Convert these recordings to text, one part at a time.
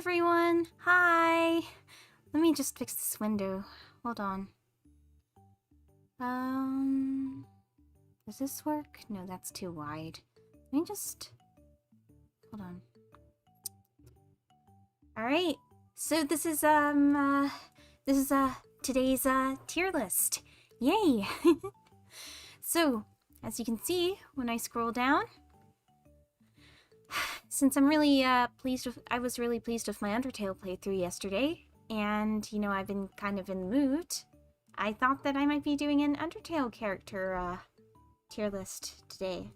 everyone. Hi. Let me just fix this window. Hold on. Does this work? No, that's too wide. Let me just... Hold on. Alright. So this is, today's, tier list. Yay! So, as you can see, when I scroll down, since I'm really, I was really pleased with my Undertale playthrough yesterday, and, you know, I've been kind of in the mood, I thought that I might be doing an Undertale character, tier list today.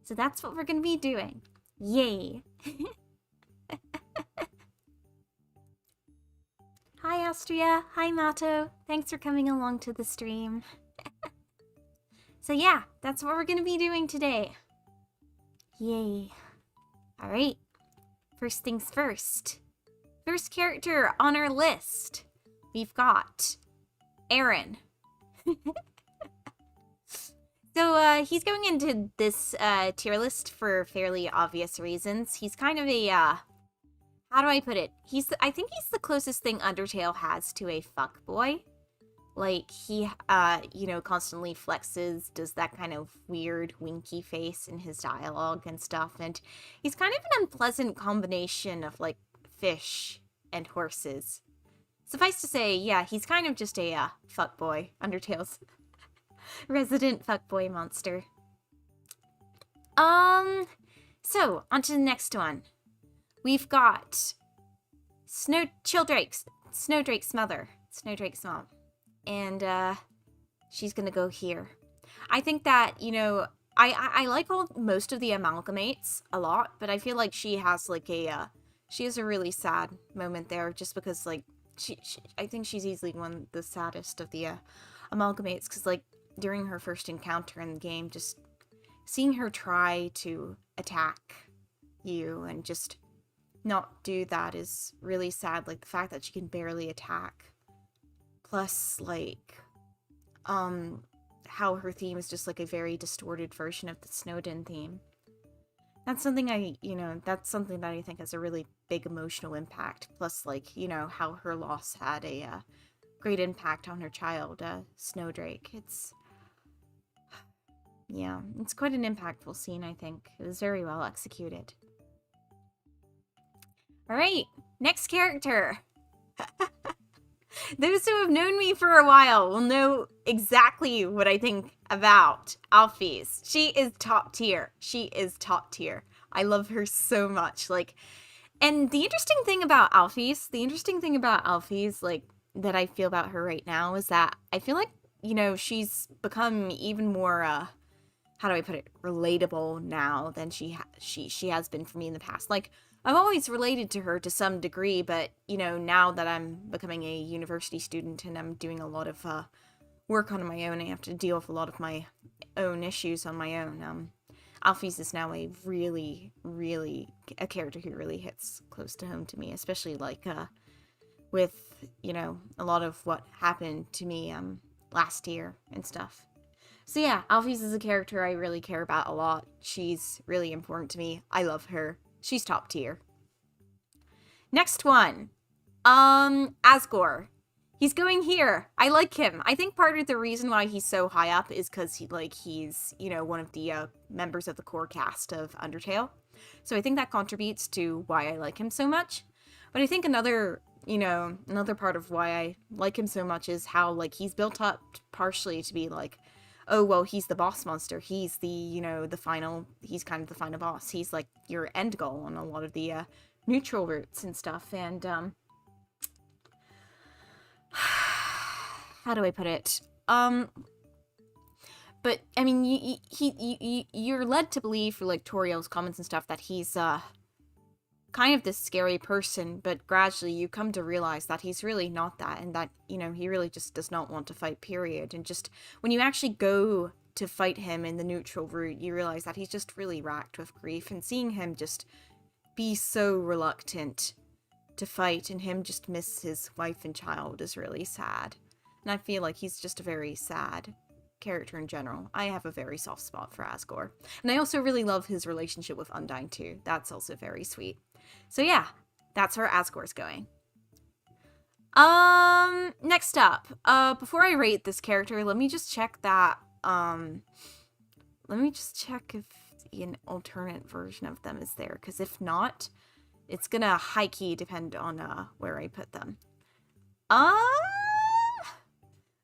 So that's what we're gonna be doing. Yay! Hi, Astria. Hi, Mado. Thanks for coming along to the stream. So yeah, that's what we're gonna be doing today. Yay. Alright. First things first. First character on our list. We've got Aaron. So, he's going into this, tier list for fairly obvious reasons. He's kind of a, how do I put it? I think he's the closest thing Undertale has to a fuckboy. Like, he, you know, constantly flexes, does that kind of weird winky face in his dialogue and stuff, and he's kind of an unpleasant combination of, like, fish and horses. Suffice to say, yeah, he's kind of just a, fuckboy, Undertale's resident fuckboy monster. So, on to the next one. We've got Snowdrake's mother, Snowdrake's mom. And, she's gonna go here. I think that, you know, I like most of the amalgamates a lot, but I feel like she has, like, she has a really sad moment there, just because, like, I think she's easily one of the saddest of the, amalgamates, because, like, during her first encounter in the game, just seeing her try to attack you and just not do that is really sad, like, the fact that she can barely attack. Plus, like, how her theme is just, like, a very distorted version of the Snowden theme. That's something that's something that I think has a really big emotional impact. Plus, like, you know, how her loss had a, great impact on her child, Snowdrake. Yeah, it's quite an impactful scene, I think. It was very well executed. Alright, next character! Those who have known me for a while will know exactly what I think about Alphys. She is top tier. She is top tier. I love her so much. Like, and the interesting thing about Alphys, like, that I feel about her right now is that I feel like, you know, she's become even more, how do I put it, relatable now than she has been for me in the past. Like, I've always related to her to some degree, but, you know, now that I'm becoming a university student and I'm doing a lot of work on my own, I have to deal with a lot of my own issues on my own. Alphys is now a really, really, a character who really hits close to home to me, especially, like, with, you know, a lot of what happened to me last year and stuff. So yeah, Alphys is a character I really care about a lot. She's really important to me. I love her. She's top tier. Next one. Asgore. He's going here. I like him. I think part of the reason why he's so high up is because he's, you know, one of the members of the core cast of Undertale. So I think that contributes to why I like him so much. But I think another part of why I like him so much is how, like, he's built up partially to be like, oh, well, he's the boss monster. He's the, you know, he's kind of the final boss. He's, like, your end goal on a lot of the, neutral routes and stuff. And, how do I put it? But, I mean, you're led to believe through, like, Toriel's comments and stuff that he's, kind of this scary person, but gradually you come to realize that he's really not that, and that, you know, he really just does not want to fight, period. And just, when you actually go to fight him in the neutral route, you realize that he's just really racked with grief, and seeing him just be so reluctant to fight, and him just miss his wife and child is really sad. And I feel like he's just a very sad character in general. I have a very soft spot for Asgore. And I also really love his relationship with Undyne too. That's also very sweet. So yeah, That's where Asgore's going. Next up, before I rate this character, let me just check that, let me just check if an alternate version of them is there, because if not, it's gonna high-key depend on, where I put them.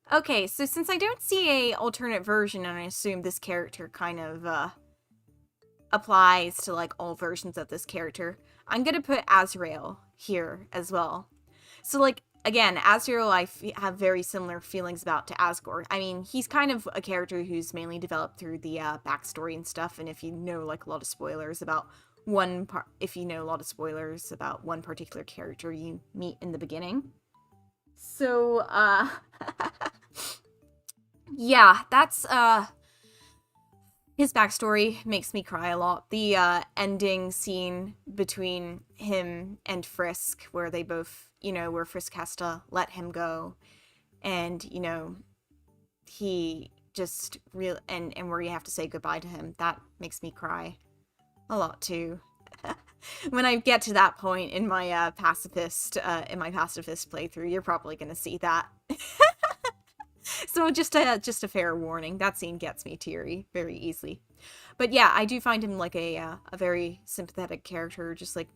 Okay, so since I don't see a alternate version, and I assume this character kind of, applies to, like, all versions of this character, I'm gonna put Azrael here as well. So, like, again, Azrael I have very similar feelings about to Asgore. I mean, he's kind of a character who's mainly developed through the backstory and stuff, and if you know, like, a lot of spoilers about one particular character you meet in the beginning. So, yeah, that's, his backstory makes me cry a lot. The, ending scene between him and Frisk, where they both, you know, where Frisk has to let him go, and, you know, he just and where you have to say goodbye to him, that makes me cry a lot, too. When I get to that point in my, pacifist playthrough, you're probably gonna see that. So just a fair warning, that scene gets me teary very easily. But yeah, I do find him like a very sympathetic character, just like,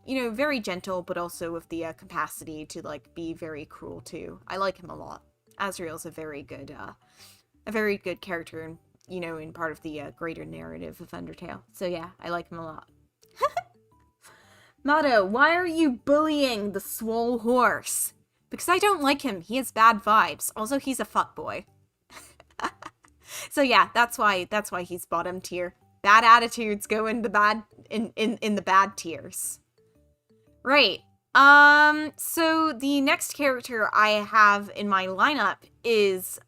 you know, very gentle, but also with the capacity to like be very cruel too. I like him a lot. Azrael's a very good character, and you know, in part of the greater narrative of Undertale. So yeah, I like him a lot. Mado, why are you bullying the swole horse? Because I don't like him. He has bad vibes. Also, he's a fuckboy. So yeah, that's why he's bottom tier. Bad attitudes go in the bad in the bad tiers. Right. So the next character I have in my lineup is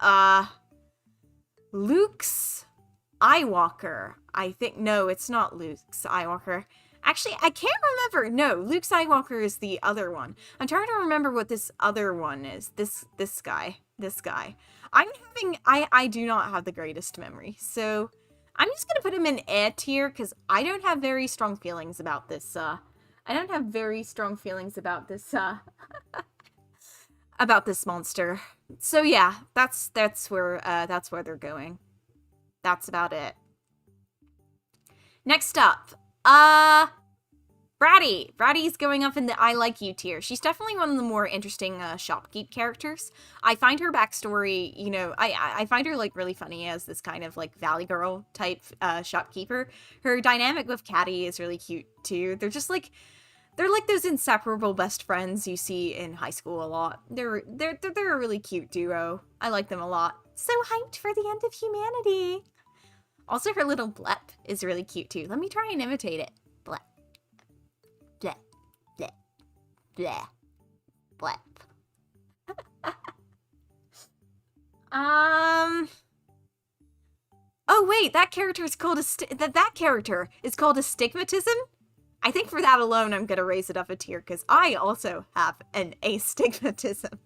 Luke Skywalker. I think no, it's not Luke Skywalker. Actually, I can't remember. No, Luke Skywalker is the other one. I'm trying to remember what this other one is. This guy. I do not have the greatest memory. So I'm just going to put him in A tier because I don't have very strong feelings about this. About this monster. So yeah, that's where they're going. That's about it. Next up, Bratty. Bratty's going up in the I like you tier. She's definitely one of the more interesting Shopkeep characters. I find her backstory, you know, I find her like really funny as this kind of like Valley Girl type shopkeeper. Her dynamic with Caddy is really cute too. They're like those inseparable best friends you see in high school a lot. They're a really cute duo. I like them a lot. So hyped for the end of humanity. Also, her little blep is really cute too. Let me try and imitate it. Blep. Blep. Blep. Blep. Blep. Oh wait, that character is called that character is called astigmatism? I think for that alone, I'm gonna raise it up a tier because I also have an astigmatism.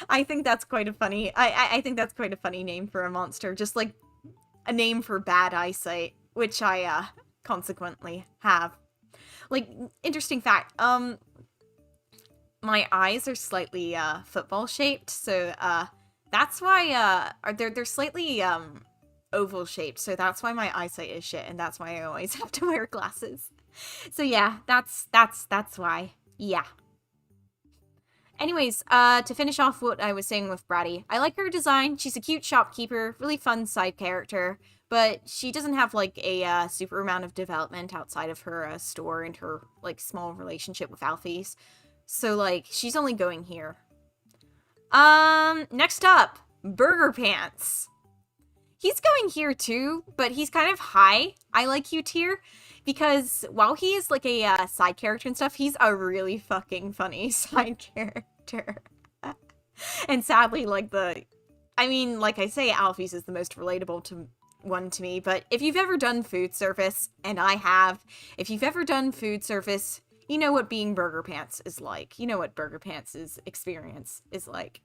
I think that's quite a funny. I think that's quite a funny name for a monster, just like a name for bad eyesight, which I consequently have. Like, interesting fact. My eyes are slightly football shaped, so that's why they're slightly oval shaped, so that's why my eyesight is shit, and that's why I always have to wear glasses. So yeah, that's why. Yeah. Anyways, to finish off what I was saying with Bratty, I like her design. She's a cute shopkeeper, really fun side character, but she doesn't have like a super amount of development outside of her store and her like small relationship with Alphys. So like she's only going here. Next up, Burger Pants. He's going here too, but he's kind of high. I like you tier. Because while he is like a side character and stuff, he's a really fucking funny side character. And sadly, like like I say, Alphys is the most relatable one to me, but if you've ever done food service, and I have, if you've ever done food service, you know what being Burger Pants is like. You know what Burger Pants' experience is like.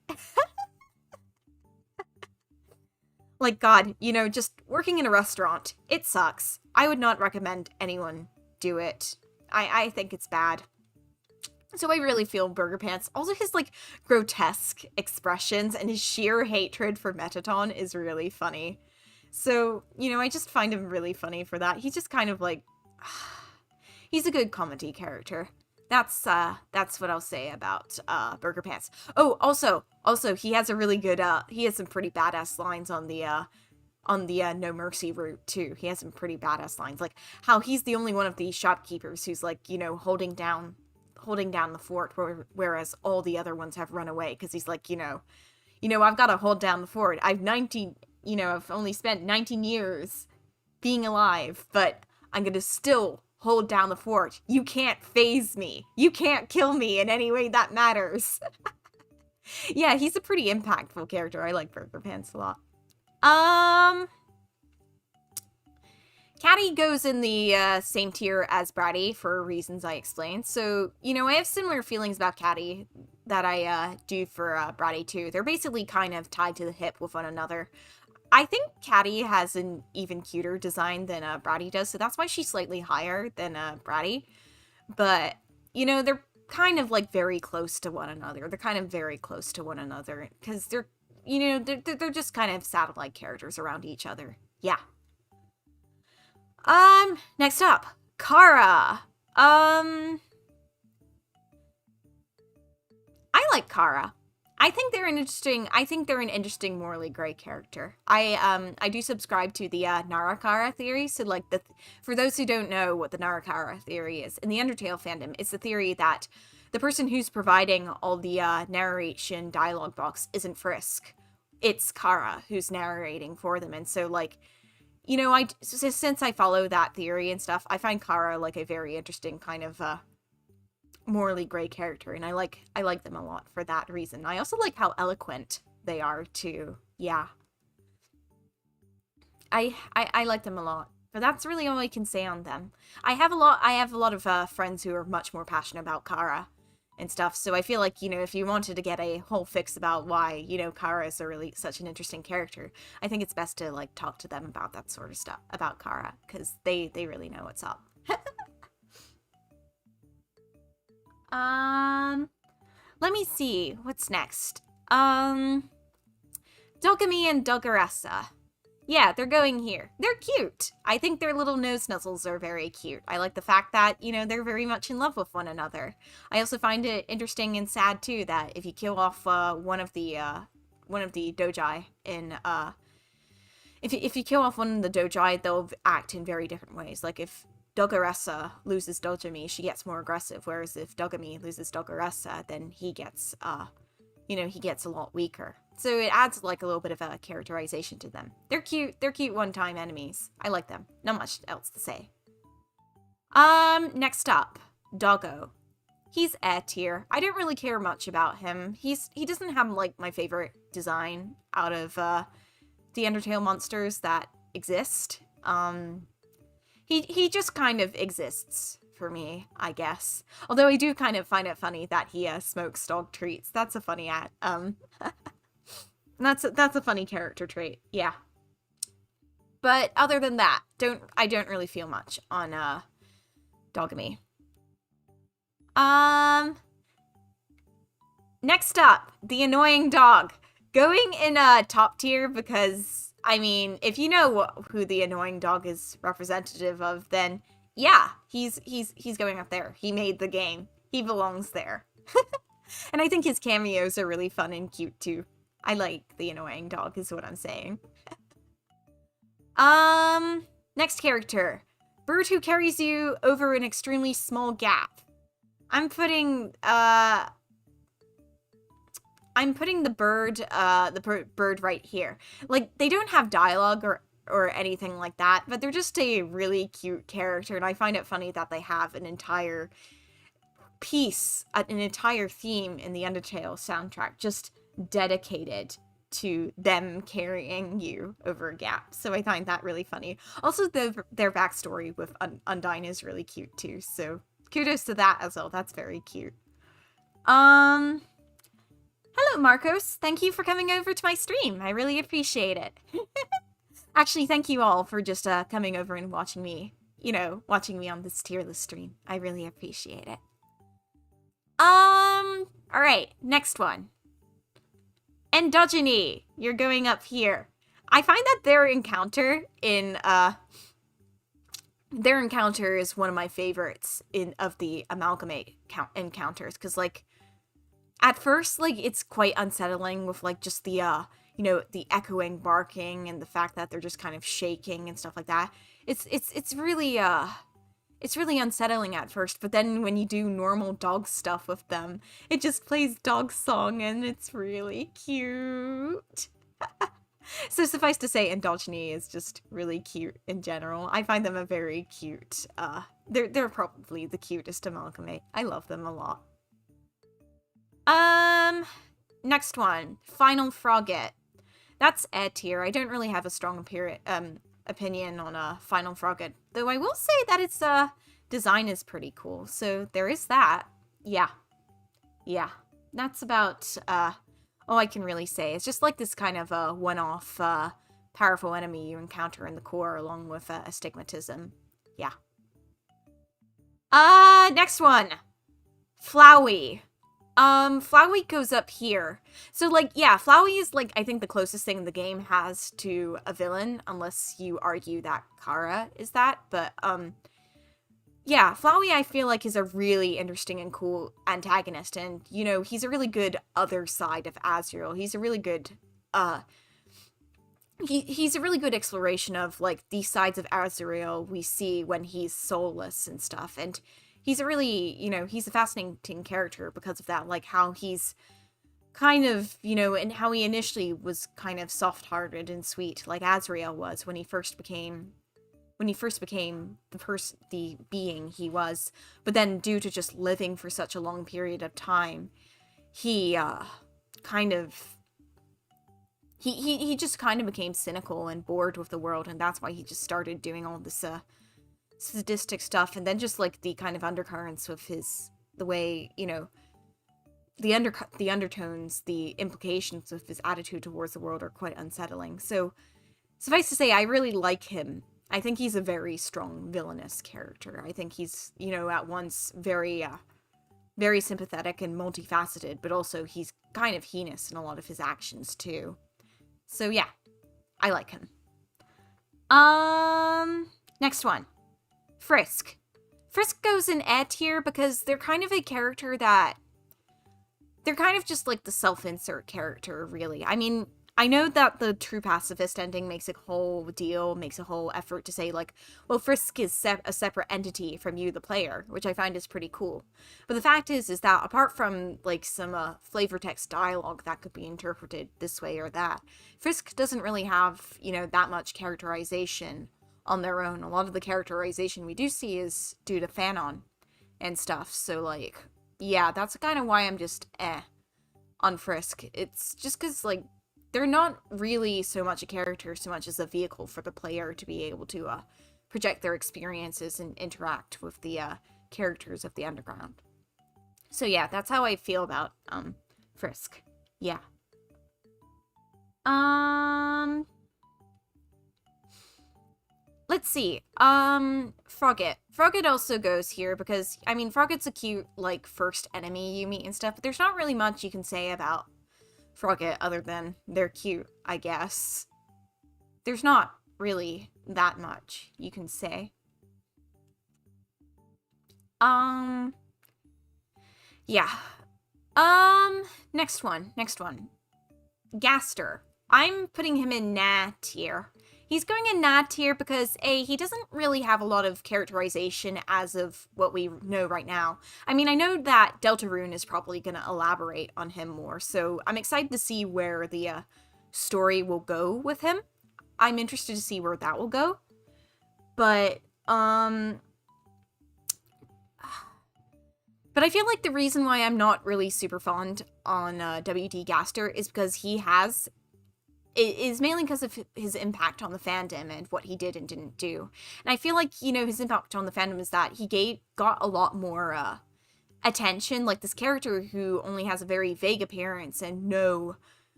Like, God, you know, just working in a restaurant, it sucks. I would not recommend anyone do it. I think it's bad. So I really feel Burger Pants. Also, his, like, grotesque expressions and his sheer hatred for Mettaton is really funny. So, you know, I just find him really funny for that. He's just kind of, like... he's a good comedy character. That's what I'll say about, Burger Pants. Oh, also, he has a really good, he has some pretty badass lines on the No Mercy route, too. He has some pretty badass lines. Like, how he's the only one of the shopkeepers who's, like, you know, holding down the fort, whereas all the other ones have run away, because he's like, you know, I've got to hold down the fort. I've only spent 19 years being alive, but I'm gonna still hold down the fort. You can't phase me. You can't kill me in any way that matters. Yeah, he's a pretty impactful character. I like Burger Pants a lot. Catty goes in the same tier as Bratty for reasons I explained. So, you know, I have similar feelings about Catty that I do for Bratty too. They're basically kind of tied to the hip with one another. I think Catty has an even cuter design than Bratty does, so that's why she's slightly higher than Bratty. But, you know, they're kind of, like, very close to one another. They're kind of very close to one another, because they're, you know, they're just kind of satellite characters around each other. Yeah. Next up, Cara. I like Cara. I think they're an interesting morally gray character. I do subscribe to the Narakara theory. So, like, for those who don't know what the Narakara theory is, in the Undertale fandom, it's the theory that the person who's providing all the narration dialogue box isn't Frisk. It's Cara who's narrating for them. And so, like, you know, since I follow that theory and stuff, I find Cara, like, a very interesting kind of morally gray character, and I like them a lot for that reason. I also like how eloquent they are too. Yeah, I like them a lot, but that's really all I can say on them. I have a lot of friends who are much more passionate about Cara and stuff, so I feel like, you know, if you wanted to get a whole fix about why, you know, Cara is such an interesting character, I think it's best to, like, talk to them about that sort of stuff, about Cara, because they really know what's up. Let me see. What's next? Dokami and Dugaressa. Yeah, they're going here. They're cute. I think their little nose nuzzles are very cute. I like the fact that, you know, they're very much in love with one another. I also find it interesting and sad, too, that if you kill off one of the doji in, if you kill off one of the doji, they'll act in very different ways. Like, if Dugaressa loses Dogami, she gets more aggressive, whereas if Dogami loses Dugaressa, then he gets, you know, he gets a lot weaker. So it adds, like, a little bit of a characterization to them. They're cute one-time enemies. I like them. Not much else to say. Next up, Doggo. He's A tier. I don't really care much about him. He doesn't have, like, my favorite design out of, the Undertale monsters that exist. He just kind of exists for me, I guess. Although I do kind of find it funny that he smokes dog treats. That's a funny that's a funny character trait. Yeah. But other than that, I don't really feel much on Dogami. Next up, the annoying dog. Going in top tier because, I mean, if you know who the annoying dog is representative of, then yeah, he's going up there. He made the game. He belongs there. And I think his cameos are really fun and cute too. I like the annoying dog is what I'm saying. Next character. Bird who carries you over an extremely small gap. I'm putting the bird right here. Like, they don't have dialogue or anything like that, but they're just a really cute character, and I find it funny that they have an entire piece, an entire theme in the Undertale soundtrack just dedicated to them carrying you over a gap. So I find that really funny. Also, their backstory with Undyne is really cute too, so kudos to that as well. That's very cute. Hello, Marcos. Thank you for coming over to my stream. I really appreciate it. Actually, thank you all for just coming over and watching me, watching me on this tier list stream. I really appreciate it. Alright, next one. Endogyny, you're going up here. I find that their encounter is one of my favorites of the amalgamate encounters, because, like, at first, like, it's quite unsettling with, like, just the, the echoing barking and the fact that they're just kind of shaking and stuff like that. It's really unsettling at first, but then when you do normal dog stuff with them, it just plays dog song and it's really cute. So suffice to say, Endogyny is just really cute in general. I find them a very cute, they're probably the cutest amalgamate. I love them a lot. Next one, Final Frogget. That's A tier. I don't really have a strong opinion on Final Frogget, though I will say that its design is pretty cool. So there is that. Yeah. That's about all I can really say. It's just like this kind of one-off powerful enemy you encounter in the core, along with astigmatism. Yeah. Next one, Flowey. Flowey goes up here. So, like, yeah, Flowey is, like, I think the closest thing the game has to a villain, unless you argue that Cara is that, but, yeah, Flowey I feel like is a really interesting and cool antagonist, and, he's a really good other side of Azrael. He's a really good, he's a really good exploration of, like, the sides of Azrael we see when he's soulless and stuff, and he's a really, he's a fascinating character because of that, like, how he's kind of, and how he initially was kind of soft-hearted and sweet, like Azrael was when he first became the being he was, but then due to just living for such a long period of time, he he just kind of became cynical and bored with the world, and that's why he just started doing all this sadistic stuff, and then just like the kind of undercurrents of the way, the undertones, the implications of his attitude towards the world are quite unsettling. So suffice to say, I really like him. I think he's a very strong villainous character. I think he's, at once very very sympathetic and multifaceted, but also he's kind of heinous in a lot of his actions too. So yeah, I like him. Next one, Frisk. Frisk goes in A tier because they're kind of a character that... they're kind of just like the self-insert character, really. I mean, I know that the true pacifist ending makes a whole deal, makes a whole effort to say, like, well, Frisk is a separate entity from you, the player, which I find is pretty cool. But the fact is that apart from, like, some flavor text dialogue that could be interpreted this way or that, Frisk doesn't really have, that much characterization on their own. A lot of the characterization we do see is due to fanon and stuff, so, like, yeah, that's kind of why I'm just on Frisk. It's just because, like, they're not really so much a character so much as a vehicle for the player to be able to project their experiences and interact with the characters of the underground. So yeah, that's how I feel about Frisk. Yeah. Let's see. Frogget. Frogget also goes here because, I mean, Frogget's a cute, like, first enemy you meet and stuff, but there's not really much you can say about Frogget other than they're cute, I guess. There's not really that much you can say. Yeah. Next one. Gaster. I'm putting him in nah tier. He's going in nah tier because, A, he doesn't really have a lot of characterization as of what we know right now. I mean, I know that Deltarune is probably going to elaborate on him more, so I'm excited to see where the story will go with him. I'm interested to see where that will go. But I feel like the reason why I'm not really super fond on WD Gaster is because it is mainly because of his impact on the fandom and what he did and didn't do. And I feel like, his impact on the fandom is that he got a lot more attention. Like, this character who only has a very vague appearance and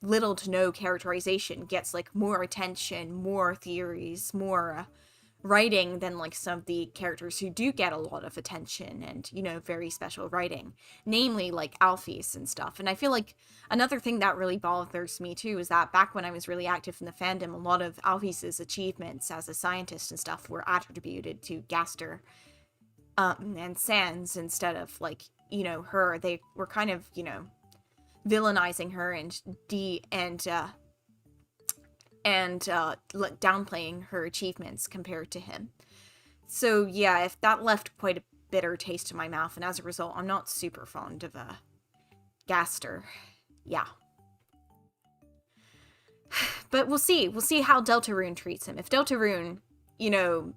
little to no characterization gets, like, more attention, more theories, more writing than like some of the characters who do get a lot of attention and, you know, very special writing, namely like Alphys and stuff. And I feel like another thing that really bothers me too is that back when I was really active in the fandom, a lot of Alphys's achievements as a scientist and stuff were attributed to Gaster and Sans instead of like, you know, her. They were kind of, you know, villainizing her and downplaying her achievements compared to him. So yeah, if that left quite a bitter taste in my mouth, and as a result, I'm not super fond of Gaster. Yeah. But we'll see. We'll see how Deltarune treats him. If Deltarune, you know,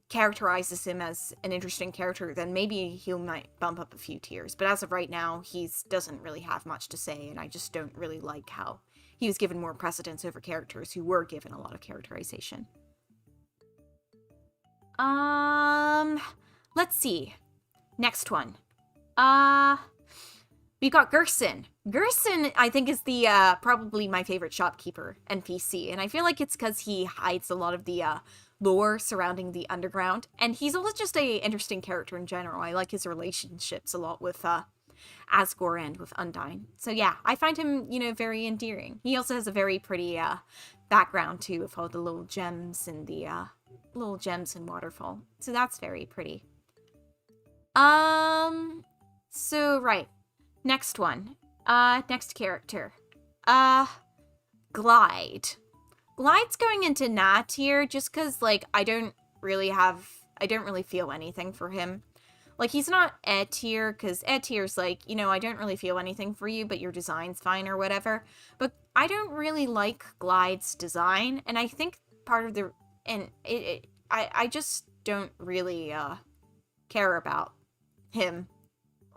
characterizes him as an interesting character, then maybe he might bump up a few tiers. But as of right now, he doesn't really have much to say, and I just don't really like how he was given more precedence over characters who were given a lot of characterization. Let's see. Next one. We got Gerson. Gerson, I think, is the, probably my favorite shopkeeper NPC, and I feel like it's because he hides a lot of the, lore surrounding the underground, and he's also just a interesting character in general. I like his relationships a lot with, Asgore and with Undyne. So yeah, I find him, you know, very endearing. He also has a very pretty, background, too, with all the little gems and the, little gems and waterfall. So that's very pretty. So, right. Next one. Next character. Glide. Glide's going into Na tier just because, like, I don't really feel anything for him. Like, he's not E tier, because E tier's like, you know, I don't really feel anything for you, but your design's fine or whatever. But I don't really like Glide's design, and I think part of the, and I just don't really, care about him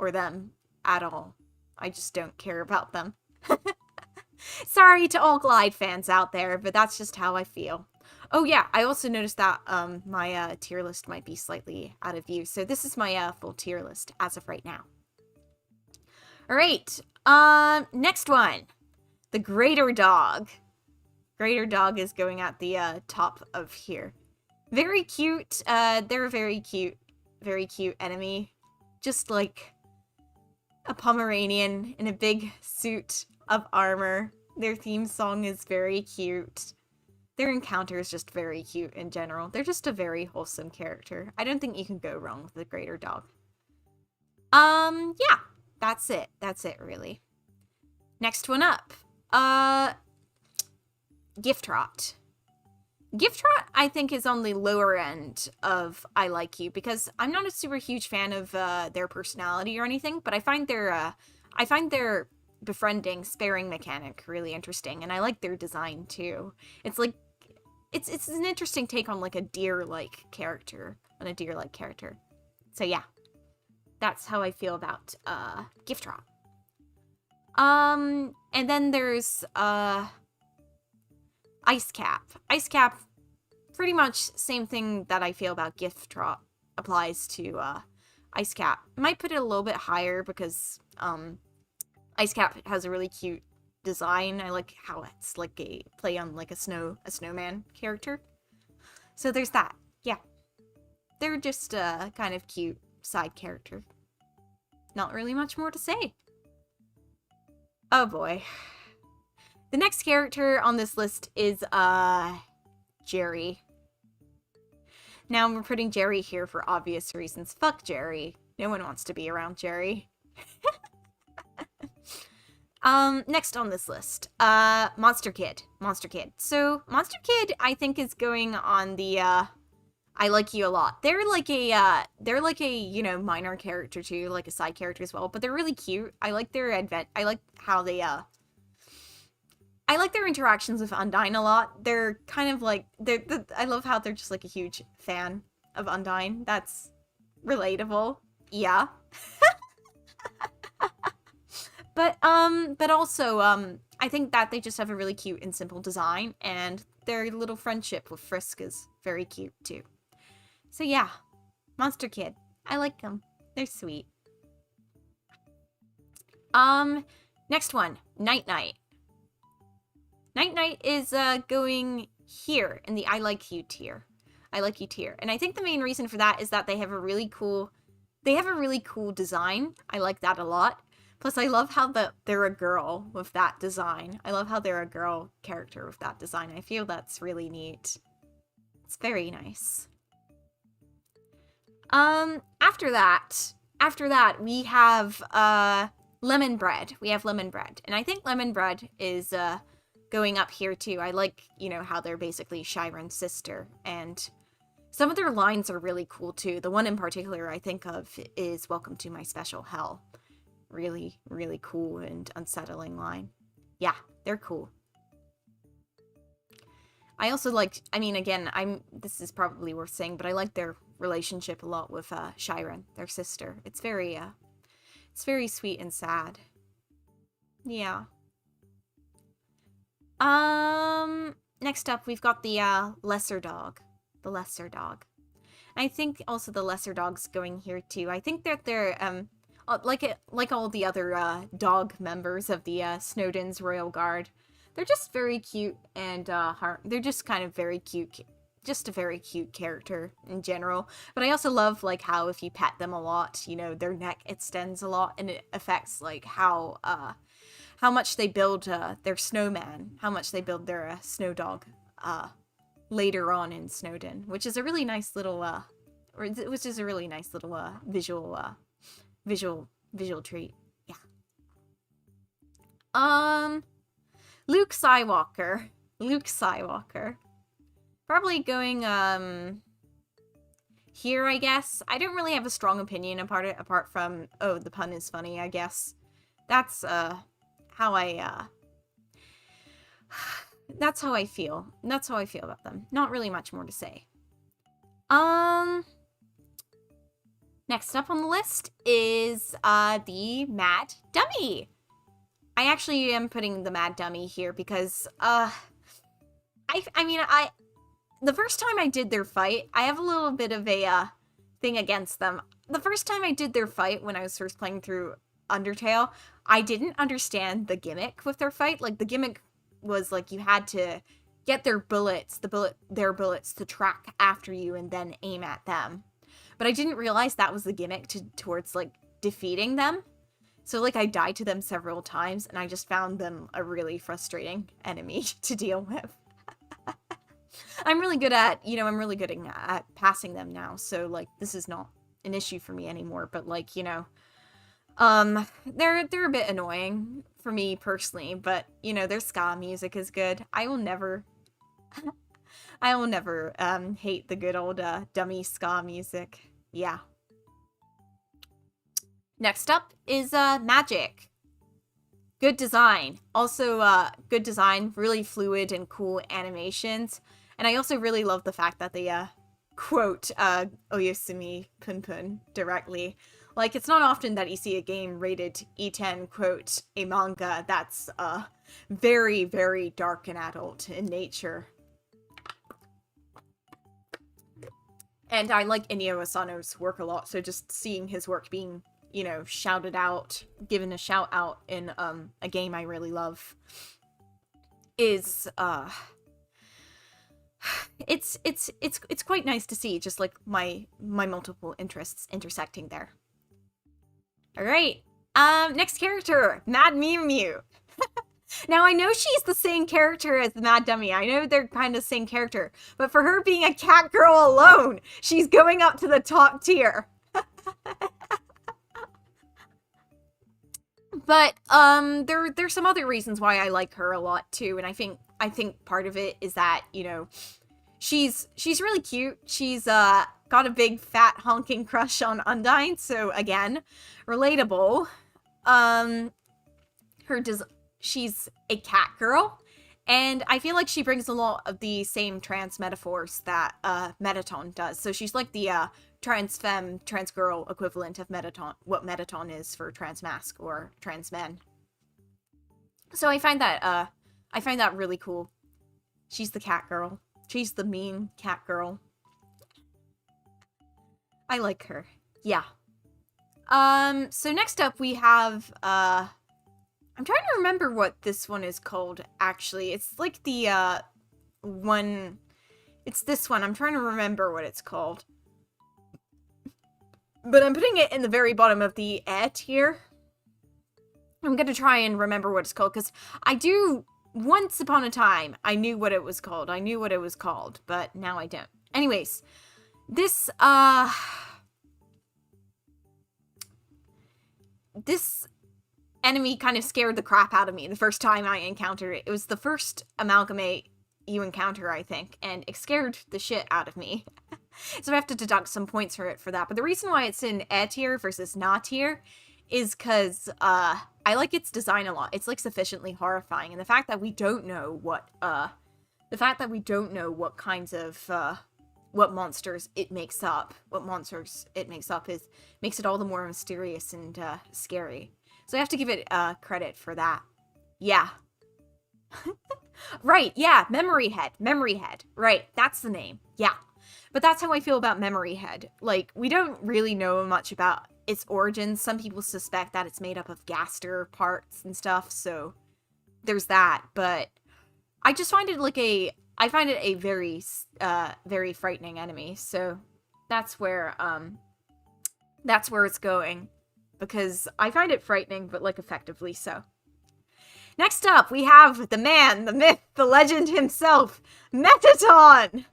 or them at all. I just don't care about them. Sorry to all Glide fans out there, but that's just how I feel. Oh yeah, I also noticed that my tier list might be slightly out of view. So this is my full tier list as of right now. Alright, next one. The Greater Dog. Greater Dog is going at the top of here. Very cute. They're a very cute enemy. Just like a Pomeranian in a big suit of armor. Their theme song is very cute. Their encounter is just very cute in general. They're just a very wholesome character. I don't think you can go wrong with the Greater Dog. Yeah. That's it. That's it, really. Next one up. Giftrot. Giftrot, I think, is on the lower end of I Like You, because I'm not a super huge fan of their personality or anything, but I find their befriending, sparing mechanic really interesting, and I like their design too. It's like, it's an interesting take on like a deer-like character, So yeah, that's how I feel about Giftrot. And then there's Icecap. Icecap, pretty much same thing that I feel about Giftrot applies to Icecap. Might put it a little bit higher because Icecap has a really cute design. I like how it's like a play on like a snowman character. So there's that. Yeah. They're just a kind of cute side character. Not really much more to say. Oh boy. The next character on this list is Jerry. Now we're putting Jerry here for obvious reasons. Fuck Jerry. No one wants to be around Jerry. Next on this list, Monster Kid. So, Monster Kid, I think, is going on the, I Like You a lot. They're like a, you know, minor character too, like a side character as well, but they're really cute. I like their I like how they, I like their interactions with Undyne a lot. They're kind of like, I love how they're just like a huge fan of Undyne. That's relatable. Yeah. But also, I think that they just have a really cute and simple design, and their little friendship with Frisk is very cute, too. So yeah, Monster Kid. I like them. They're sweet. Next one, Night Night. Night Night is, going here in the I Like You tier. I like you tier. And I think the main reason for that is that they have a really cool design. I like that a lot. Plus, I love how they're a girl with that design. I love how they're a girl character with that design. I feel that's really neat. It's very nice. After that, we have, lemon bread. We have lemon bread. And I think lemon bread is, going up here too. I like, you know, how they're basically Shyrun's sister. And some of their lines are really cool too. The one in particular I think of is Welcome to My Special Hell. Really, really cool and unsettling line. Yeah, they're cool. I also like, I mean, again, this is probably worth saying, but I like their relationship a lot with, Shyrun, their sister. It's very sweet and sad. Yeah. Next up, we've got the, lesser dog. The lesser dog. I think also the lesser dog's going here too. I think that they're, like all the other, dog members of the, Snowden's Royal Guard, they're just very cute and, they're just kind of very cute, just a very cute character in general. But I also love, like, how if you pet them a lot, you know, their neck extends a lot, and it affects, like, how much they build, their snowman, how much they build their, snow dog, later on in Snowden, which is a really nice little, visual treat. Yeah. Luke Skywalker. Probably going, here, I guess. I don't really have a strong opinion apart from, oh, the pun is funny, I guess. That's, how that's how I feel. That's how I feel about them. Not really much more to say. Next up on the list is, the Mad Dummy. I actually am putting the Mad Dummy here because, the first time I did their fight, I have a little bit of a, thing against them. The first time I did their fight when I was first playing through Undertale, I didn't understand the gimmick with their fight. Like, the gimmick was, like, you had to get their bullets, their bullets to track after you and then aim at them. But I didn't realize that was the gimmick towards, like, defeating them. So, like, I died to them several times, and I just found them a really frustrating enemy to deal with. I'm really good at passing them now, so, like, this is not an issue for me anymore, but, like, you know, they're a bit annoying for me personally, but, you know, their ska music is good. I will never hate the good old, dummy ska music. Yeah. Next up is, Magic. Good design. Also, good design, really fluid and cool animations. And I also really love the fact that they, quote, Oyasumi Punpun directly. Like, it's not often that you see a game rated E10 quote a manga that's, very, very dark and adult in nature. And I like Inio Asano's work a lot, so just seeing his work being, you know, shouted out, given a shout out in, a game I really love is, it's quite nice to see, just, like, my multiple interests intersecting there. Alright, next character, Mad Mew Mew. Now, I know she's the same character as the Mad Dummy. I know they're kind of the same character. But for her being a cat girl alone, she's going up to the top tier. But, there's some other reasons why I like her a lot, too. And I think part of it is that, you know, she's really cute. She's, got a big, fat, honking crush on Undyne. So, again, relatable. She's a cat girl, and I feel like she brings a lot of the same trans metaphors that, Mettaton does. So she's like the, trans femme, trans girl equivalent of Mettaton, what Mettaton is for trans mask or trans men. So I find that really cool. She's the cat girl. She's the mean cat girl. I like her. Yeah. So next up we have, I'm trying to remember what this one is called, actually. It's like the, It's this one. I'm trying to remember what it's called. But I'm putting it in the very bottom of the air tier. I'm gonna try and remember what it's called, because I do... Once upon a time, I knew what it was called. But now I don't. Anyways, this, this enemy kind of scared the crap out of me the first time I encountered it. It was the first amalgamate you encounter, I think, and it scared the shit out of me. So I have to deduct some points for it for that. But the reason why it's in A tier versus Na tier is because, I like its design a lot. It's, like, sufficiently horrifying. And the fact that we don't know what kinds of, what monsters it makes up, makes it all the more mysterious and, scary. So I have to give it, credit for that. Yeah. Right, yeah, Memory Head. Right, that's the name. Yeah. But that's how I feel about Memory Head. Like, we don't really know much about its origins. Some people suspect that it's made up of Gaster parts and stuff, so there's that. But I just find it I find it a very, very frightening enemy. So that's where it's going, because I find it frightening, but, like, effectively so. Next up, we have the man, the myth, the legend himself, Mettaton!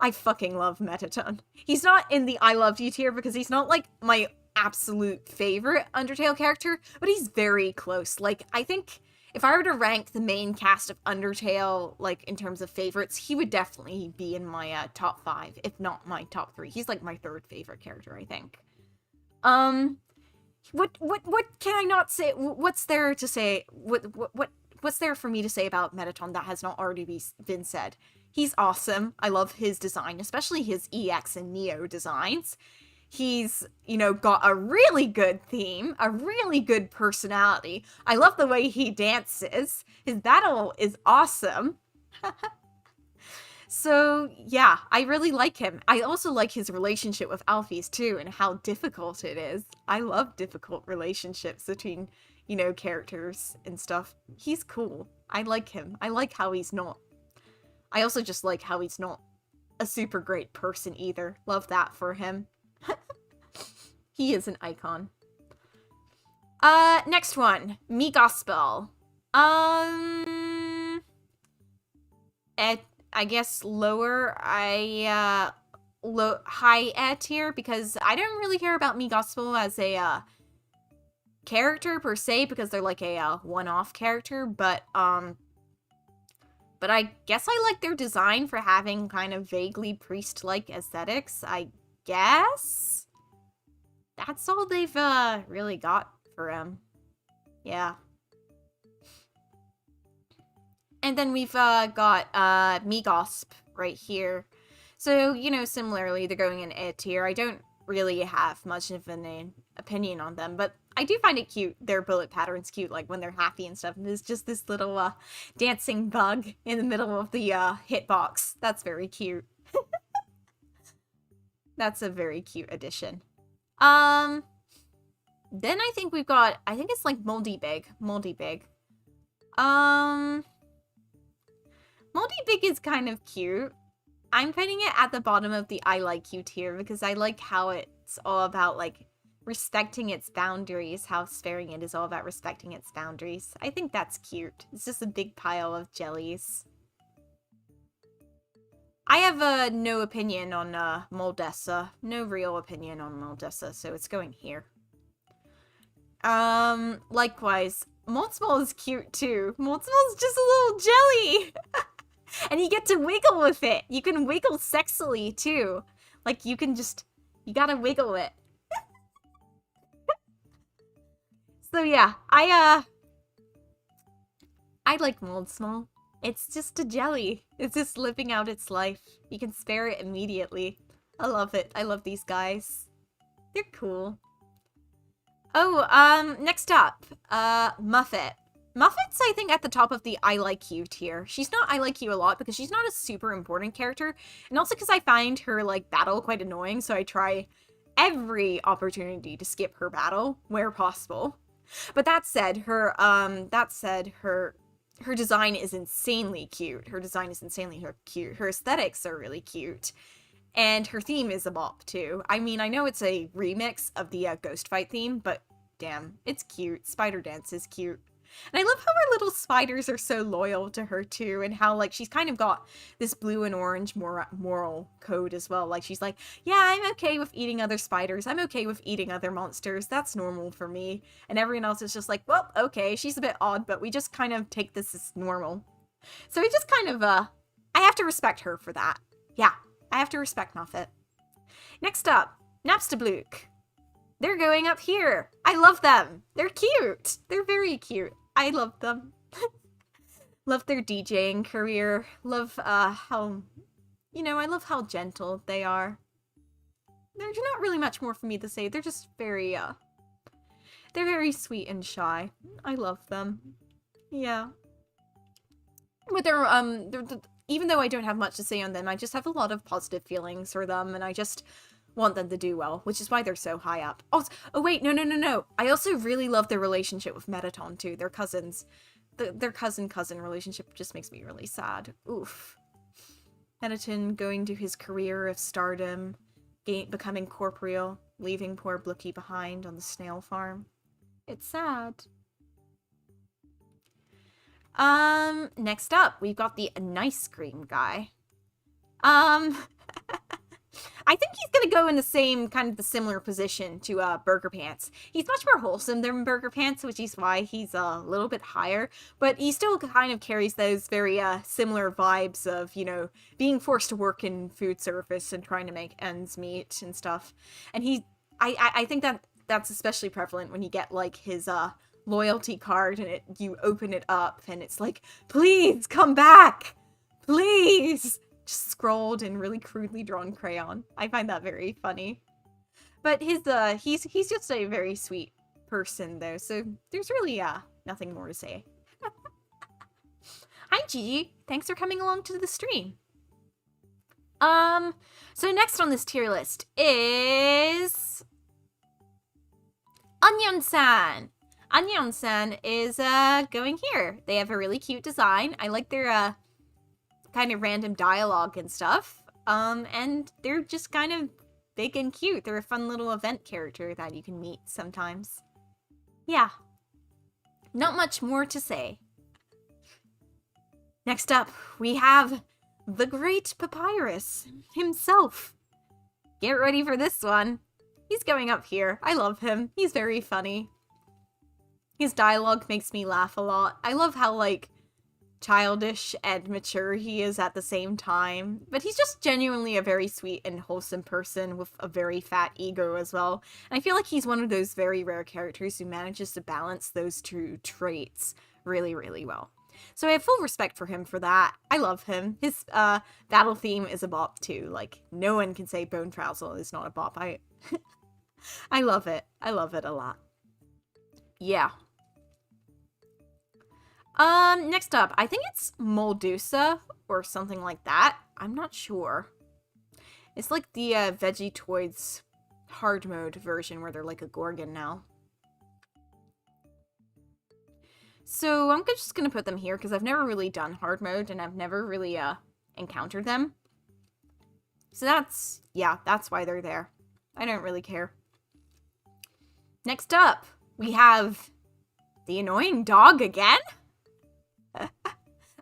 I fucking love Mettaton. He's not in the I love you tier because he's not, like, my absolute favorite Undertale character, but he's very close. Like, I think if I were to rank the main cast of Undertale, like, in terms of favorites, he would definitely be in my top 5, if not my top 3. He's, like, my 3rd favorite character, I think. What can I not say? What's there to say? What's there for me to say about Mettaton that has not already been said? He's awesome. I love his design, especially his EX and Neo designs. He's, you know, got a really good theme, a really good personality. I love the way he dances. His battle is awesome. So, yeah, I really like him. I also like his relationship with Alphys, too, and how difficult it is. I love difficult relationships between, you know, characters and stuff. He's cool. I like him. I like how he's not. I also just like how he's not a super great person either. Love that for him. He is an icon. Next one. Me Gospel. I guess lower, high A tier, because I don't really care about Me Gospel as a, character per se, because they're like a, one-off character, but I guess I like their design for having kind of vaguely priest-like aesthetics, I guess? That's all they've, really got for him. Yeah. And then we've, got, Megosp right here. So, you know, similarly, they're going in A tier. I don't really have much of an opinion on them, but I do find it cute. Their bullet pattern's cute, like, when they're happy and stuff. And there's just this little, dancing bug in the middle of the, hitbox. That's very cute. That's a very cute addition. Then I think we've got, I think it's, like, Moldy Big. Moldy Big is kind of cute. I'm putting it at the bottom of the I like you tier because I like how it's all about, like, respecting its boundaries, how sparing it is all about respecting its boundaries. I think that's cute. It's just a big pile of jellies. I have no opinion on Moldessa. No real opinion on Moldessa, so it's going here. Likewise, Moldsmal is cute too. Moldsmal's just a little jelly! And you get to wiggle with it. You can wiggle sexily too. Like, you gotta wiggle it. So yeah, I like Moldsmal. It's just a jelly. It's just living out its life. You can spare it immediately. I love it. I love these guys. They're cool. Oh, next up, Muffet. Muffet's, I think, at the top of the I like you tier. She's not I like you a lot because she's not a super important character, and also because I find her, like, battle quite annoying, so I try every opportunity to skip her battle where possible. But that said, her her design is insanely cute. Her design is insanely cute. Her aesthetics are really cute. And her theme is a bop, too. I mean, I know it's a remix of the Ghost Fight theme, but damn, it's cute. Spider Dance is cute. And I love how her little spiders are so loyal to her, too, and how, like, she's kind of got this blue and orange moral code as well. Like, she's like, yeah, I'm okay with eating other spiders. I'm okay with eating other monsters. That's normal for me. And everyone else is just like, well, okay, she's a bit odd, but we just kind of take this as normal. So we just kind of, I have to respect her for that. Yeah, I have to respect Muffet. Next up, Napstablook. They're going up here. I love them. They're cute. They're very cute. I love them. Love their DJing career. Love how, you know, I love how gentle they are. There's not really much more for me to say. They're just very, they're very sweet and shy. I love them. Yeah. But they're even though I don't have much to say on them, I just have a lot of positive feelings for them, and I just want them to do well, which is why they're so high up. Oh wait, no. I also really love their relationship with Mettaton, too. They're cousins. Their cousin relationship just makes me really sad. Oof. Mettaton going to his career of stardom, becoming corporeal, leaving poor Blookie behind on the snail farm. It's sad. Next up, we've got the nice cream guy. I think he's gonna go in the same, kind of the similar position to, Burger Pants. He's much more wholesome than Burger Pants, which is why he's a little bit higher, but he still kind of carries those very, similar vibes of, you know, being forced to work in food service and trying to make ends meet and stuff. And I think that's especially prevalent when you get, like, his, loyalty card and you open it up and it's like, please come back! Please! Just scrolled in really crudely drawn crayon. I find that very funny. But he's just a very sweet person though, so there's really nothing more to say. Hi Gigi, thanks for coming along to the stream. So next on this tier list is Onion-san. Onion-san is going here. They have a really cute design. I like their kind of random dialogue and stuff. And they're just kind of big and cute. They're a fun little event character that you can meet sometimes. Yeah. Not much more to say. Next up, we have the great Papyrus himself. Get ready for this one. He's going up here. I love him. He's very funny. His dialogue makes me laugh a lot. I love how, like, childish and mature he is at the same time. But he's just genuinely a very sweet and wholesome person with a very fat ego as well. And I feel like he's one of those very rare characters who manages to balance those two traits really, really well. So I have full respect for him for that. I love him. His battle theme is a bop too. Like, no one can say Bone Trouser is not a bop. I love it. I love it a lot. Yeah. Next up, I think it's Moldusa or something like that. I'm not sure. It's like the Vegetoid's hard mode version where they're like a Gorgon now. So I'm just gonna put them here because I've never really done hard mode and I've never really encountered them. So that's why they're there. I don't really care. Next up, we have the annoying dog again.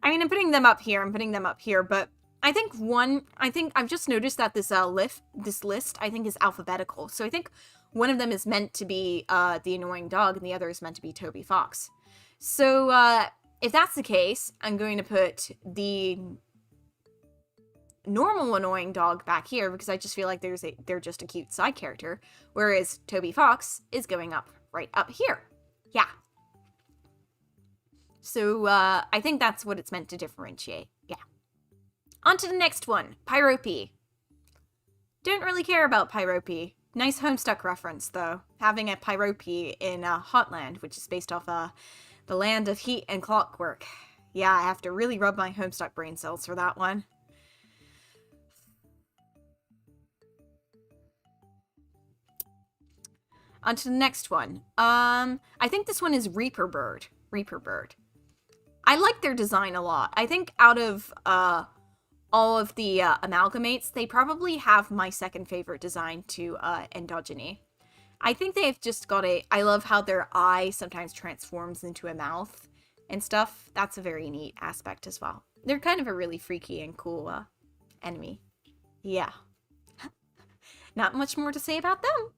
I mean, I'm putting them up here, but I think I've just noticed that this list, I think, is alphabetical. So I think one of them is meant to be the annoying dog and the other is meant to be Toby Fox. So if that's the case, I'm going to put the normal annoying dog back here because I just feel like they're just a cute side character, whereas Toby Fox is going up right up here. Yeah. So, I think that's what it's meant to differentiate. Yeah. On to the next one. Pyrope. Don't really care about Pyrope. Nice Homestuck reference, though. Having a Pyrope in Hotland, which is based off the land of heat and clockwork. Yeah, I have to really rub my Homestuck brain cells for that one. On to the next one. I think this one is Reaper Bird. Reaper Bird. I like their design a lot. I think out of all of the amalgamates, they probably have my second favorite design to Endogyny. I think they've just got I love how their eye sometimes transforms into a mouth and stuff. That's a very neat aspect as well. They're kind of a really freaky and cool enemy. Yeah. Not much more to say about them.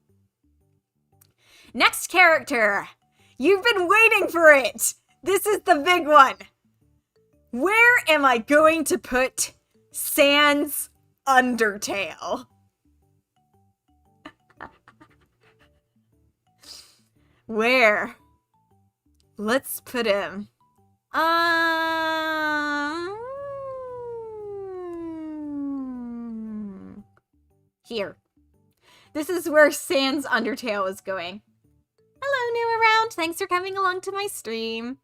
Next character! You've been waiting for it! This is the big one! Where am I going to put Sans Undertale? Where? Let's put him. Here. This is where Sans Undertale is going. Hello, new around. Thanks for coming along to my stream.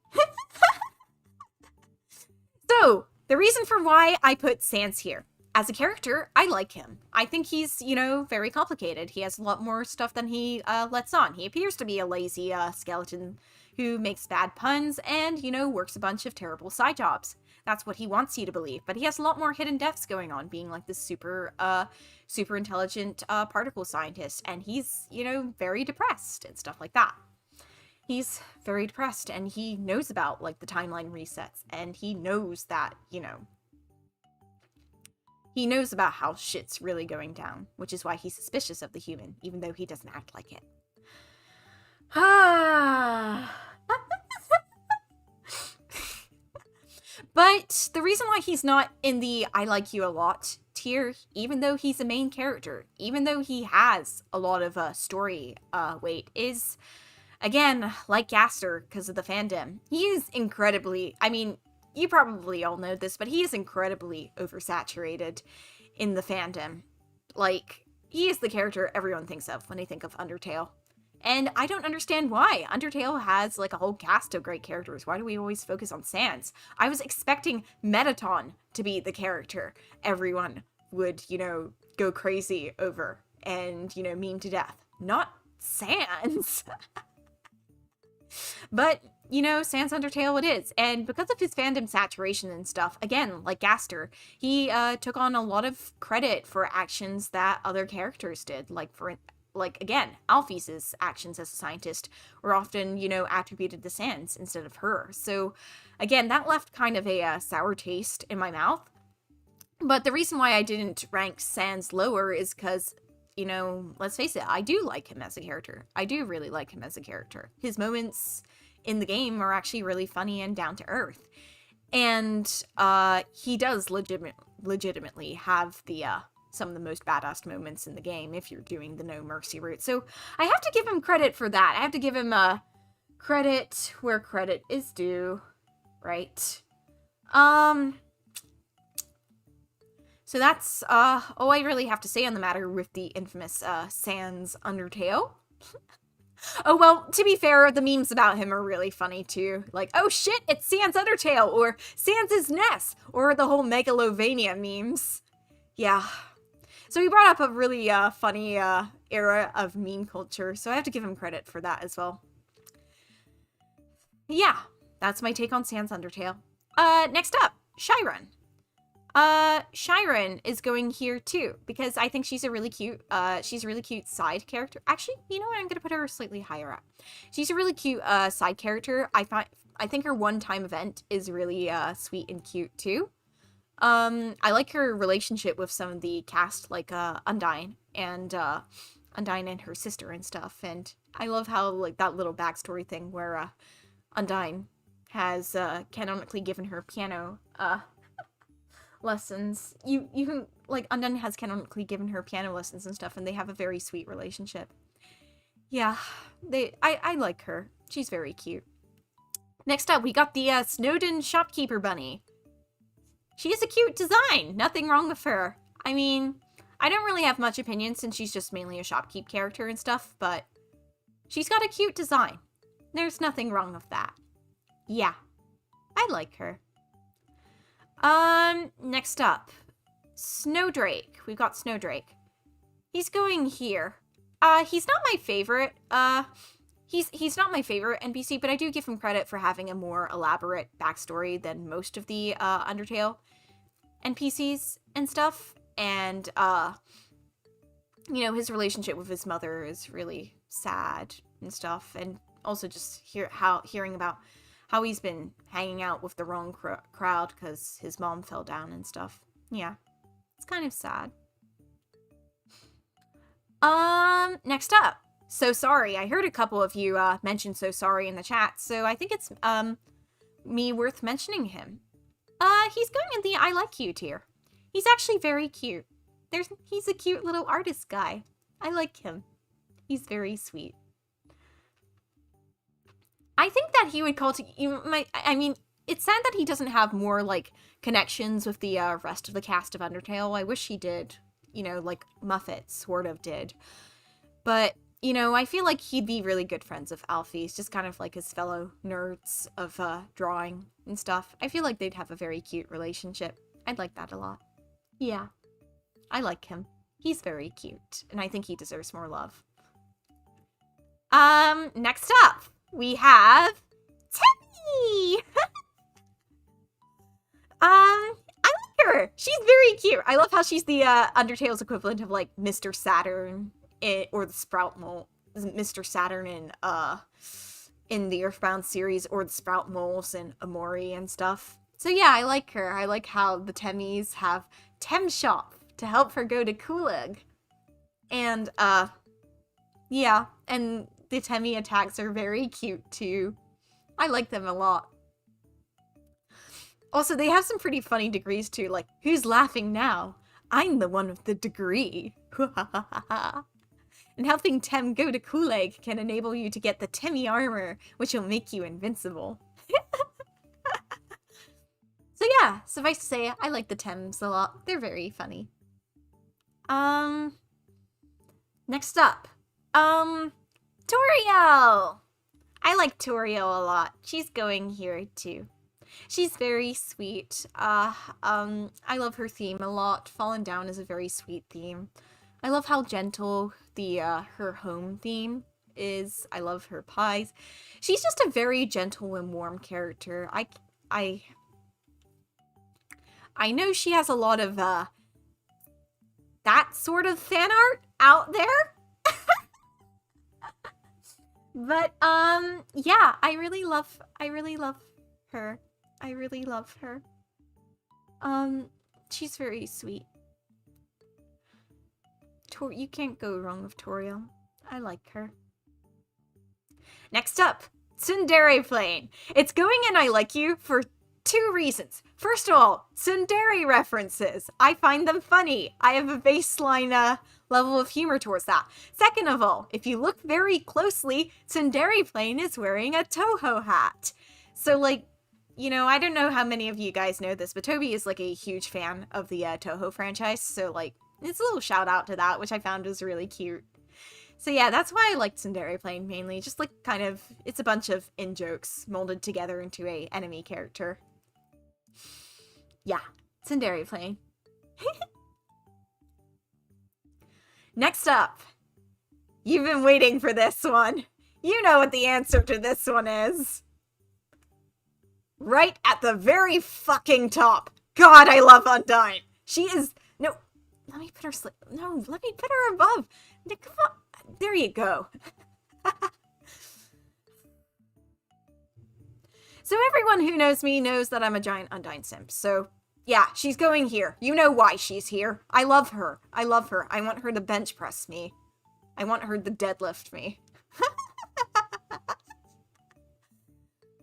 So, the reason for why I put Sans here. As a character, I like him. I think he's, you know, very complicated. He has a lot more stuff than he lets on. He appears to be a lazy skeleton who makes bad puns and, you know, works a bunch of terrible side jobs. That's what he wants you to believe. But he has a lot more hidden depths going on, being like this super intelligent particle scientist. And he's, you know, very depressed and stuff like that. He's very depressed and he knows about, like, the timeline resets. And he knows that, you know, he knows about how shit's really going down, which is why he's suspicious of the human, even though he doesn't act like it. But the reason why he's not in the I like you a lot tier, even though he's a main character, even though he has a lot of story weight, is, again, like Gaster, because of the fandom. He is incredibly, I mean, you probably all know this, but he is incredibly oversaturated in the fandom. Like, he is the character everyone thinks of when they think of Undertale. And I don't understand why. Undertale has, like, a whole cast of great characters. Why do we always focus on Sans? I was expecting Mettaton to be the character everyone would, you know, go crazy over and, you know, meme to death. Not Sans. But, you know, Sans Undertale it is. And because of his fandom saturation and stuff, again, like Gaster, he took on a lot of credit for actions that other characters did. Like, again, Alphys' actions as a scientist were often, you know, attributed to Sans instead of her. So, again, that left kind of a sour taste in my mouth. But the reason why I didn't rank Sans lower is because, you know, let's face it, I do like him as a character. I do really like him as a character. His moments in the game are actually really funny and down to earth. And he does legitimately have the some of the most badass moments in the game if you're doing the no mercy route. So I have to give him credit for that. I have to give him credit where credit is due, right? So that's all I really have to say on the matter with the infamous Sans Undertale. Oh, well, to be fair, the memes about him are really funny, too. Like, oh shit, it's Sans Undertale, or Sans' Ness, or the whole Megalovania memes. Yeah. So he brought up a really funny era of meme culture, so I have to give him credit for that as well. Yeah, that's my take on Sans Undertale. Next up, Shyrun. Shyrun is going here too, because I think she's a really cute side character. Actually, you know what? I'm gonna put her slightly higher up. She's a really cute side character. I think her one-time event is really sweet and cute too. I like her relationship with some of the cast, like Undyne and her sister and stuff. And I love how, like, that little backstory thing where Undyne has canonically given her piano lessons. You can, like, Undyne has canonically given her piano lessons and stuff, and they have a very sweet relationship. Yeah, I like her. She's very cute. Next up, we got the Snowden Shopkeeper bunny. She has a cute design. Nothing wrong with her. I mean, I don't really have much opinion since she's just mainly a shopkeep character and stuff, but she's got a cute design. There's nothing wrong with that. Yeah, I like her. Next up, Snowdrake. We've got Snowdrake. He's going here. He's not my favorite. he's not my favorite NPC, but I do give him credit for having a more elaborate backstory than most of the Undertale NPCs and stuff. And you know, his relationship with his mother is really sad and stuff, and also just hearing about how he's been hanging out with the wrong crowd because his mom fell down and stuff. Yeah, it's kind of sad. Next up, So Sorry. I heard a couple of you mention So Sorry in the chat, so I think it's me worth mentioning him. He's going in the I like you tier. He's actually very cute. He's a cute little artist guy. I like him. He's very sweet. I think that he would call to I mean, it's sad that he doesn't have more like connections with the rest of the cast of Undertale. I wish he did, you know, like Muffet sort of did. But, you know, I feel like he'd be really good friends with Alphys, just kind of like his fellow nerds of drawing and stuff. I feel like they'd have a very cute relationship. I'd like that a lot. Yeah. I like him. He's very cute, and I think he deserves more love. Next up, we have Temmie! I like her. She's very cute. I love how she's the Undertale's equivalent of like Mr. Saturn or the Sprout Mole. Mr. Saturn in the Earthbound series, or the Sprout Moles and Amori and stuff. So yeah, I like her. I like how the Temmies have Tem Shop to help her go to Kulig. And, yeah, and the Temmie attacks are very cute, too. I like them a lot. Also, they have some pretty funny degrees, too, like, who's laughing now? I'm the one with the degree. And helping Tem go to Kulig can enable you to get the Temmie armor, which will make you invincible. So yeah, suffice to say, I like the Tems a lot. They're very funny. Next up, Toriel! I like Toriel a lot. She's going here too. She's very sweet. I love her theme a lot. Fallen Down is a very sweet theme. I love how gentle the her home theme is. I love her pies. She's just a very gentle and warm character. I know she has a lot of that sort of fan art out there. But yeah, I really love her. I really love her. She's very sweet. You can't go wrong with Toriel. I like her. Next up, Tsundere Plane. It's going in I like you for 2 reasons. First of all, tsundere references. I find them funny. I have a baseline level of humor towards that. Second of all, if you look very closely, Tsundere Plane is wearing a Toho hat. So, like, you know, I don't know how many of you guys know this, but Toby is, like, a huge fan of the Toho franchise. So, like, it's a little shout out to that, which I found was really cute. So yeah, that's why I like Tsundere Plane mainly. Just, like, kind of, it's a bunch of in-jokes molded together into a enemy character. Yeah, Tsundere Plane. Next up, you've been waiting for this one. You know what the answer to this one is. Right at the very fucking top. God, I love Undyne. She is... No, let me put her... No, let me put her above. No, come on. There you go. So everyone who knows me knows that I'm a giant Undyne simp. So yeah, she's going here. You know why she's here. I love her. I love her. I want her to bench press me. I want her to deadlift me.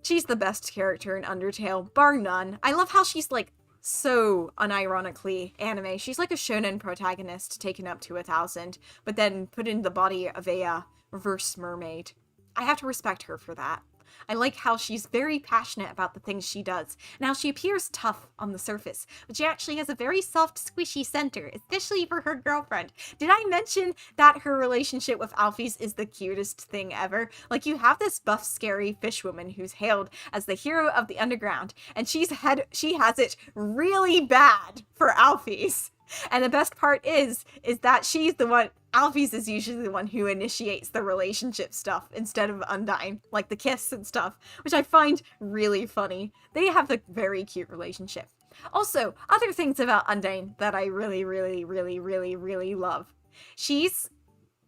She's the best character in Undertale, bar none. I love how she's, like, so unironically anime. She's like a shonen protagonist taken up to 1,000, but then put in the body of a reverse mermaid. I have to respect her for that. I like how she's very passionate about the things she does, and how she appears tough on the surface, but she actually has a very soft, squishy center, especially for her girlfriend. Did I mention that her relationship with Alphys is the cutest thing ever? Like, you have this buff, scary fish woman who's hailed as the hero of the underground, and she has it really bad for Alphys. And the best part is that she's the one Alphys is usually the one who initiates the relationship stuff instead of Undyne, like the kiss and stuff, which I find really funny. They have a very cute relationship. Also, other things about Undyne that I really, really, really, really, really love. She's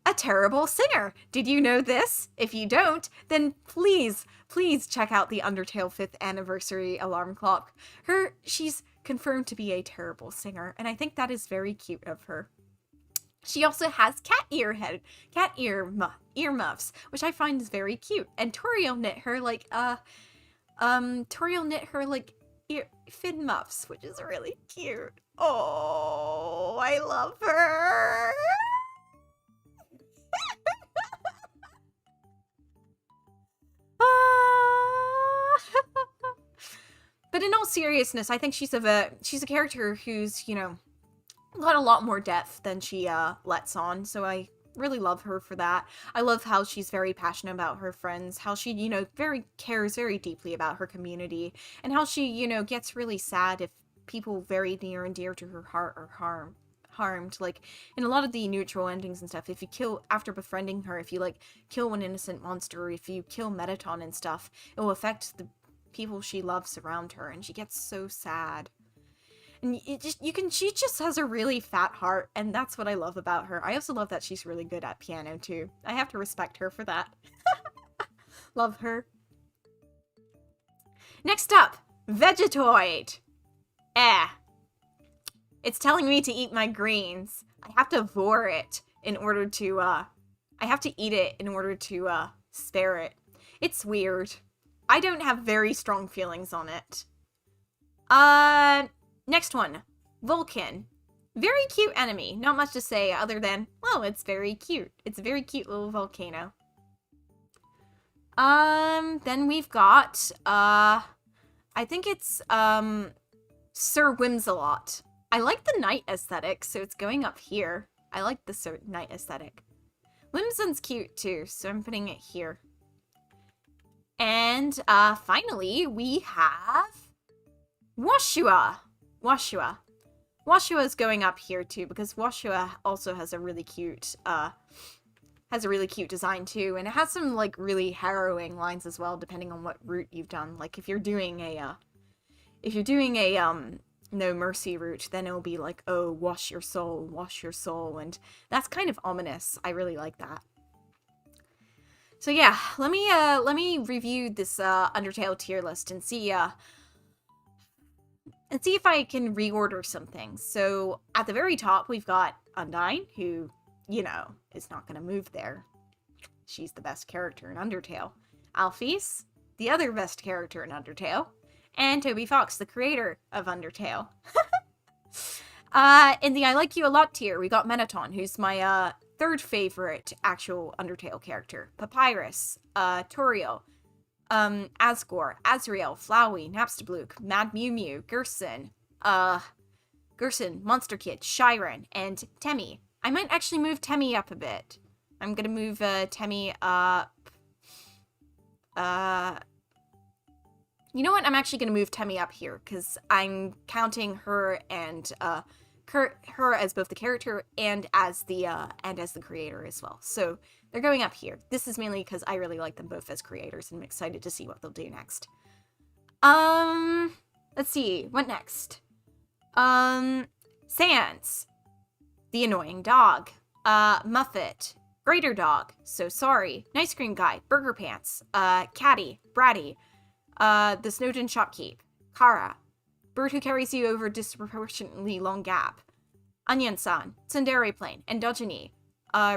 a terrible singer. Did you know this? If you don't, then please, please check out the Undertale 5th anniversary alarm clock. She's confirmed to be a terrible singer, and I think that is very cute of her. She also has cat earmuffs, which I find is very cute. And Toriel knit her like fin muffs, which is really cute. Oh, I love her. But in all seriousness, I think she's a character who's, you know, got a lot more depth than she lets on, so I really love her for that. I love how she's very passionate about her friends, how she, you know, cares very deeply about her community, and how she, you know, gets really sad if people very near and dear to her heart are harmed. Like, in a lot of the neutral endings and stuff, if you kill, after befriending her, if you, like, kill one innocent monster, or if you kill Mettaton and stuff, it will affect the people she loves around her, and she gets so sad. And she just has a really fat heart, and that's what I love about her. I also love that she's really good at piano, too. I have to respect her for that. Love her. Next up, Vegetoid. It's telling me to eat my greens. I have to vor it in order to, I have to eat it in order to, spare it. It's weird. I don't have very strong feelings on it. Next one. Vulcan. Very cute enemy. Not much to say other than, well, it's very cute. It's a very cute little volcano. Then we've got, I think it's, Sir Whimsalot. I like the night aesthetic, so it's going up here. I like the Sir night aesthetic. Whimsun's cute too, so I'm putting it here. And, finally, we have Woshua. Woshua is going up here too, because Woshua also has a really cute, design too, and it has some, like, really harrowing lines as well, depending on what route you've done. Like, if you're doing a, no mercy route, then it'll be like, oh, wash your soul, and that's kind of ominous. I really like that. So yeah, let me review this Undertale tier list and see if I can reorder some things. So at the very top, we've got Undyne, who, you know, is not going to move there. She's the best character in Undertale. Alphys, the other best character in Undertale. And Toby Fox, the creator of Undertale. In the I Like You A Lot tier, we got Mettaton, who's my third favorite actual Undertale character. Papyrus, Toriel, Azrael, Flowey, Napstablook, Madmu, Gerson, Monster Kid, Shyrun, and Temmie. I might actually move Temmie up a bit. I'm gonna move Temmie up. You know what? I'm actually gonna move Temmie up here because I'm counting her and her as both the character and as the creator as well. So they're going up here. This is mainly because I really like them both as creators and I'm excited to see what they'll do next. Let's see, what next? Sans, the annoying dog, Muffet, Greater Dog, So Sorry, Nice Cream Guy, Burger Pants, Catty, Bratty, the Snowden Shopkeeper, Cara, Bird Who Carries You Over Disproportionately Long Gap, Onion-san, Tsundere Plane, Endogyne,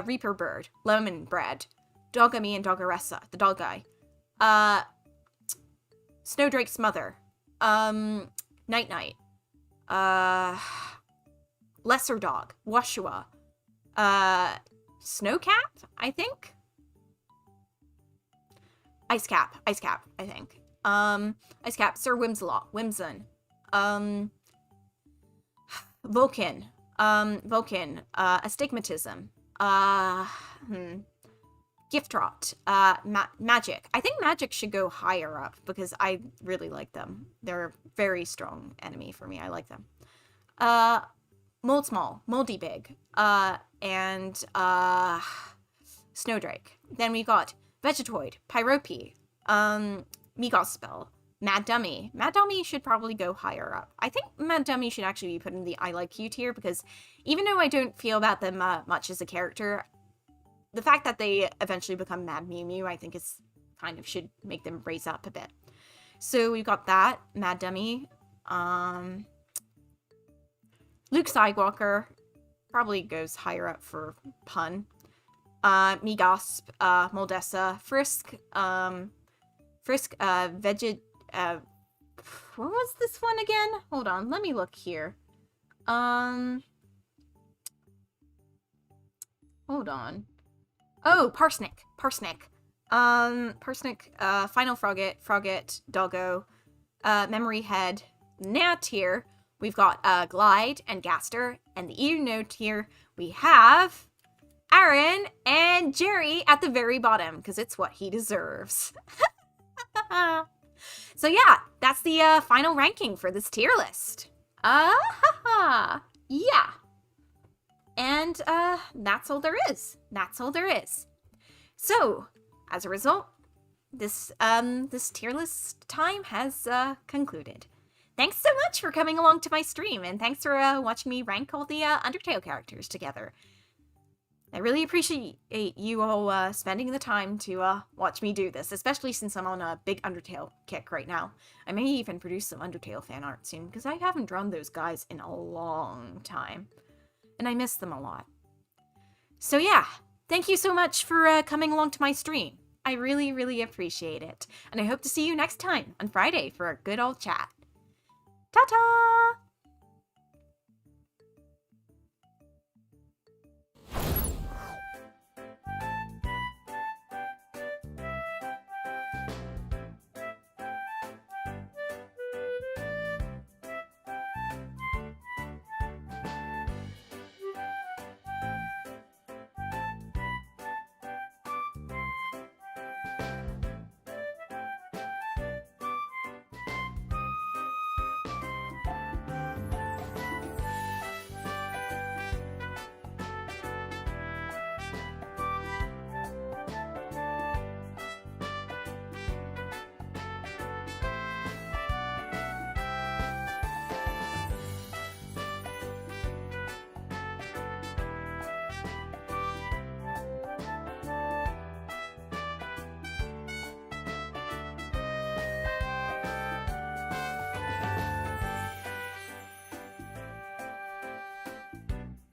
Reaper Bird, Lemon Bread, Dokami and Dugaressa, the dog guy, Snowdrake's Mother, Night Night, Lesser Dog, Woshua, Snowcap, I think? Icecap, I think. Icecap, Sir Whimsalot, Whimsun, Vulcan, Astigmatism, Gift Rot, Magic. I think Magic should go higher up because I really like them. They're a very strong enemy for me. I like them. Moldsmal, Moldy Big, and Snowdrake. Then we got Vegetoid, Pyrope, Megospel, Mad Dummy. Mad Dummy should probably go higher up. I think Mad Dummy should actually be put in the I like you tier, because even though I don't feel about them much as a character, the fact that they eventually become Mad Mew Mew, I think is kind of should make them raise up a bit. So we've got that, Mad Dummy, Luke Skywalker, probably goes higher up for pun. Megosp, Moldessa, Frisk, what was this one again? Hold on, let me look here. Hold on. Oh, Parsnick. Parsnick, Final Frogget, Doggo, Memory Head. Now tier, we've got Glide and Gaster, and the EU tier, we have Aaron and Jerry at the very bottom, because it's what he deserves. So yeah, that's the final ranking for this tier list. Yeah. And that's all there is. That's all there is. So, as a result, this tier list time has concluded. Thanks so much for coming along to my stream, and thanks for watching me rank all the Undertale characters together. I really appreciate you all spending the time to watch me do this, especially since I'm on a big Undertale kick right now. I may even produce some Undertale fan art soon, because I haven't drawn those guys in a long time, and I miss them a lot. So yeah, thank you so much for coming along to my stream. I really, really appreciate it, and I hope to see you next time on Friday for a good old chat. Ta-ta!